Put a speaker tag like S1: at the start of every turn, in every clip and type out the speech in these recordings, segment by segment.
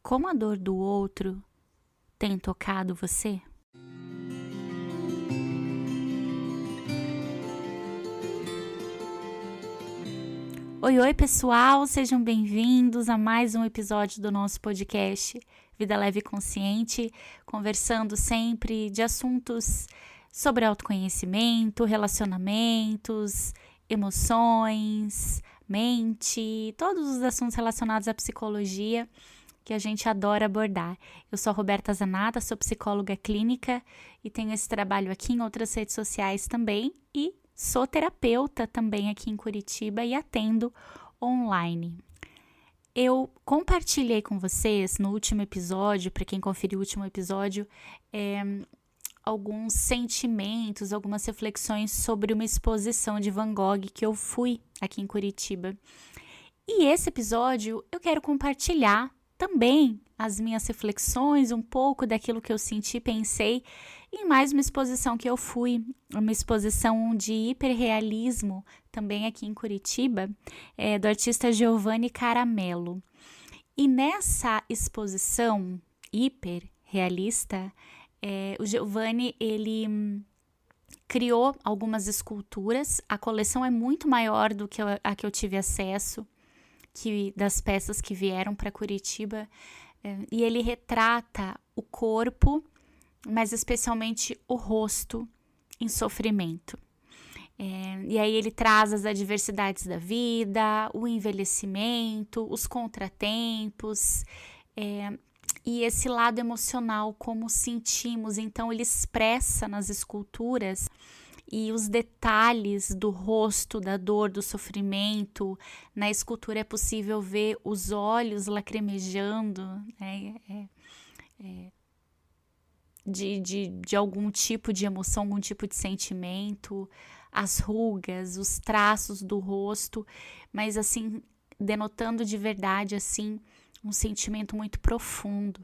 S1: Como a dor do outro tem tocado você? Oi, pessoal, sejam bem-vindos a mais um episódio do nosso podcast Vida Leve e Consciente, conversando sempre de assuntos sobre autoconhecimento, relacionamentos, emoções, mente, todos os assuntos relacionados à psicologia que a gente adora abordar. Eu sou a Roberta Zanata, sou psicóloga clínica e tenho esse trabalho aqui em outras redes sociais também e sou terapeuta também aqui em Curitiba e atendo online. Eu compartilhei com vocês no último episódio, para quem conferiu o último episódio, alguns sentimentos, algumas reflexões sobre uma exposição de Van Gogh que eu fui aqui em Curitiba. E esse episódio eu quero compartilhar também as minhas reflexões, um pouco daquilo que eu senti, pensei, em mais uma exposição que eu fui, uma exposição de hiperrealismo, também aqui em Curitiba, do artista Giovanni Caramello. E nessa exposição hiperrealista, o Giovanni, ele criou algumas esculturas, a coleção é muito maior do que a que eu tive acesso, das peças que vieram para Curitiba, e ele retrata o corpo, mas especialmente o rosto em sofrimento. E aí ele traz as adversidades da vida, o envelhecimento, os contratempos, e esse lado emocional, como sentimos. Então ele expressa nas esculturas e os detalhes do rosto, da dor, do sofrimento. Na escultura é possível ver os olhos lacrimejando, né? De algum tipo de emoção, algum tipo de sentimento, as rugas, os traços do rosto, mas assim, denotando de verdade assim, um sentimento muito profundo.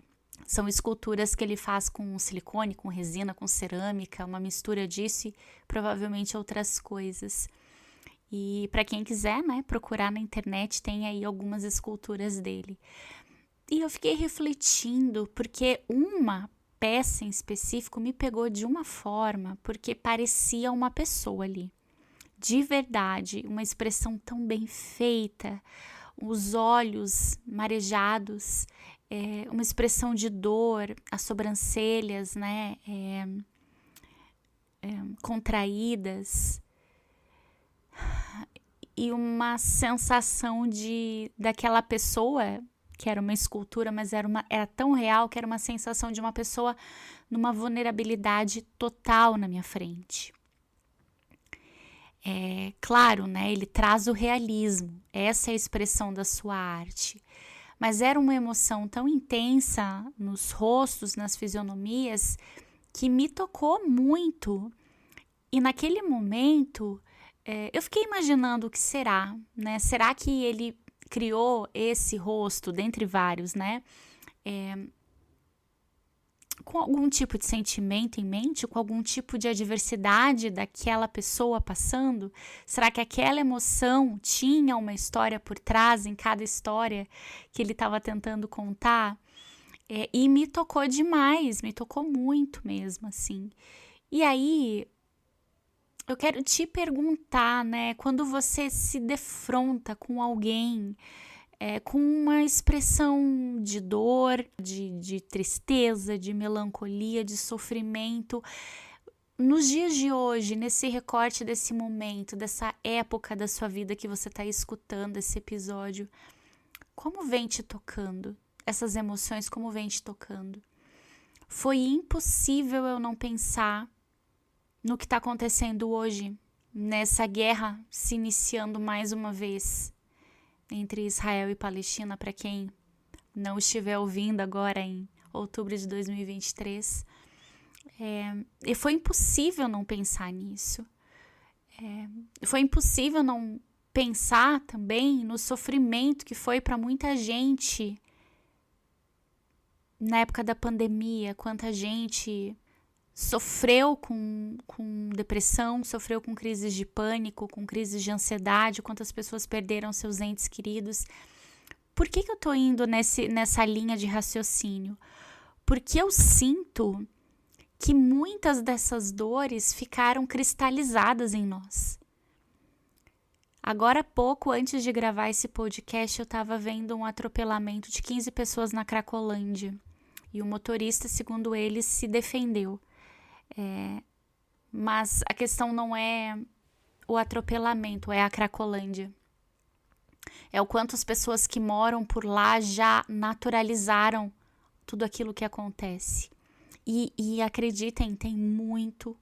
S1: São esculturas que ele faz com silicone, com resina, com cerâmica, uma mistura disso e provavelmente outras coisas. E para quem quiser, né, procurar na internet, tem aí algumas esculturas dele. E eu fiquei refletindo, porque uma peça em específico me pegou de uma forma, porque parecia uma pessoa ali. De verdade, uma expressão tão bem feita, os olhos marejados, uma expressão de dor, as sobrancelhas, né, contraídas, e uma sensação daquela pessoa, que era uma escultura, mas era tão real que era uma sensação de uma pessoa numa vulnerabilidade total na minha frente. Claro, né, ele traz o realismo, essa é a expressão da sua arte. Mas era uma emoção tão intensa nos rostos, nas fisionomias, que me tocou muito. E naquele momento, eu fiquei imaginando o que será, né? Será que ele criou esse rosto, dentre vários, né? Com algum tipo de sentimento em mente, com algum tipo de adversidade daquela pessoa passando? Será que aquela emoção tinha uma história por trás, em cada história que ele estava tentando contar? E me tocou demais, me tocou muito mesmo, assim. E aí, eu quero te perguntar, né, quando você se defronta com alguém, com uma expressão de dor, de tristeza, de melancolia, de sofrimento, nos dias de hoje, nesse recorte desse momento, dessa época da sua vida que você está escutando esse episódio, como vem te tocando? Essas emoções, como vem te tocando? Foi impossível eu não pensar no que está acontecendo hoje, nessa guerra se iniciando mais uma vez entre Israel e Palestina, para quem não estiver ouvindo agora em outubro de 2023. E foi impossível não pensar nisso. Foi impossível não pensar também no sofrimento que foi para muita gente na época da pandemia, quanta gente sofreu com depressão, sofreu com crises de pânico, com crises de ansiedade, quantas pessoas perderam seus entes queridos Por que eu tô indo nessa linha de raciocínio? Porque eu sinto que muitas dessas dores ficaram cristalizadas em nós. Agora há pouco, antes de gravar esse podcast, eu estava vendo um atropelamento de 15 pessoas na Cracolândia. E o motorista, segundo eles, se defendeu. Mas a questão não é o atropelamento, é a Cracolândia. É o quanto as pessoas que moram por lá já naturalizaram tudo aquilo que acontece. E acreditem, tem muito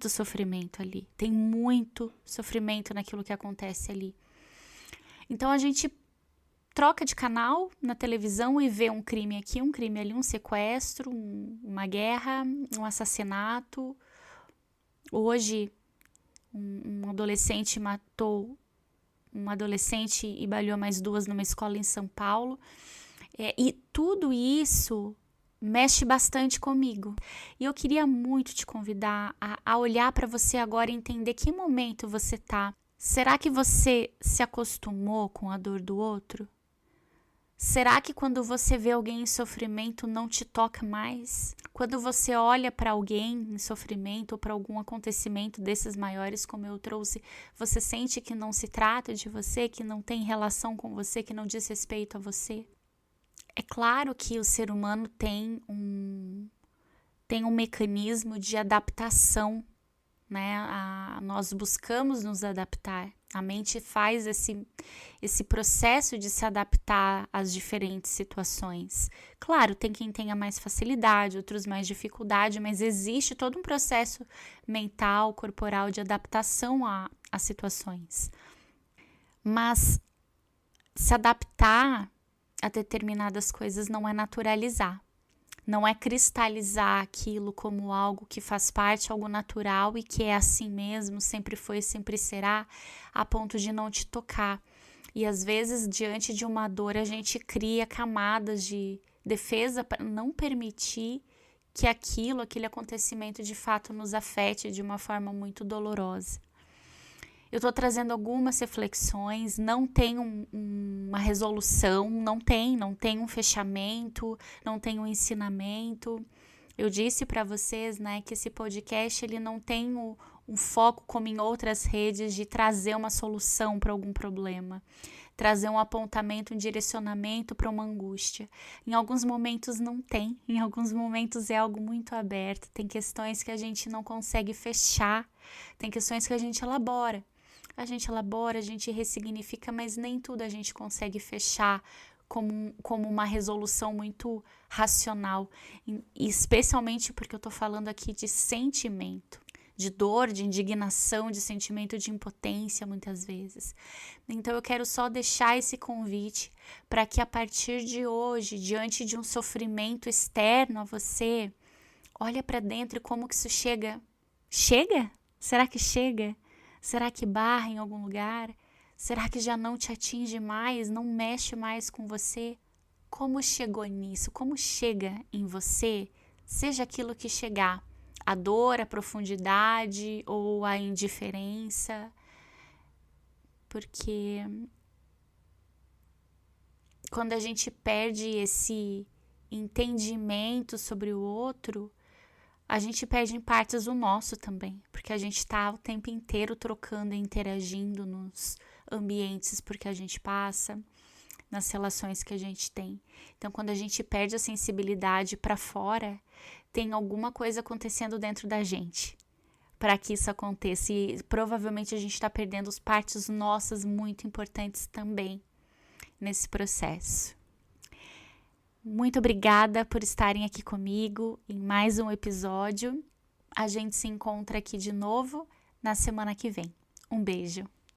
S1: sofrimento ali. Tem muito sofrimento naquilo que acontece ali. Então a gente troca de canal na televisão e vê um crime aqui, um crime ali, um sequestro, uma guerra, um assassinato. Hoje, um adolescente matou uma adolescente e baleou mais 2 numa escola em São Paulo. E tudo isso mexe bastante comigo. E eu queria muito te convidar a olhar para você agora e entender que momento você tá. Será que você se acostumou com a dor do outro? Será que quando você vê alguém em sofrimento não te toca mais? Quando você olha para alguém em sofrimento ou para algum acontecimento desses maiores, como eu trouxe, você sente que não se trata de você, que não tem relação com você, que não diz respeito a você? É claro que o ser humano tem um mecanismo de adaptação, né? Nós buscamos nos adaptar. A mente faz esse processo de se adaptar às diferentes situações. Claro, tem quem tenha mais facilidade, outros mais dificuldade, mas existe todo um processo mental, corporal de adaptação a situações. Mas se adaptar a determinadas coisas não é naturalizar. Não é cristalizar aquilo como algo que faz parte, algo natural e que é assim mesmo, sempre foi, sempre será, a ponto de não te tocar. E às vezes, diante de uma dor, a gente cria camadas de defesa para não permitir que aquele acontecimento de fato nos afete de uma forma muito dolorosa. Eu estou trazendo algumas reflexões, não tem uma resolução, não tem um fechamento, não tem um ensinamento. Eu disse para vocês, né, que esse podcast ele não tem um foco como em outras redes de trazer uma solução para algum problema, trazer um apontamento, um direcionamento para uma angústia. Em alguns momentos não tem, em alguns momentos é algo muito aberto, tem questões que a gente não consegue fechar, tem questões que a gente elabora. A gente ressignifica, mas nem tudo a gente consegue fechar como uma resolução muito racional. Especialmente porque eu estou falando aqui de sentimento, de dor, de indignação, de sentimento de impotência, muitas vezes. Então eu quero só deixar esse convite para que a partir de hoje, diante de um sofrimento externo a você, olha para dentro e como que isso chega. Chega? Será que chega? Será que barra em algum lugar? Será que já não te atinge mais, não mexe mais com você? Como chegou nisso? Como chega em você? Seja aquilo que chegar, a dor, a profundidade ou a indiferença. Porque quando a gente perde esse entendimento sobre o outro, a gente perde em partes o nosso também, porque a gente está o tempo inteiro trocando e interagindo nos ambientes por que a gente passa, nas relações que a gente tem. Então, quando a gente perde a sensibilidade para fora, tem alguma coisa acontecendo dentro da gente para que isso aconteça. E provavelmente a gente está perdendo as partes nossas muito importantes também nesse processo. Muito obrigada por estarem aqui comigo em mais um episódio. A gente se encontra aqui de novo na semana que vem. Um beijo.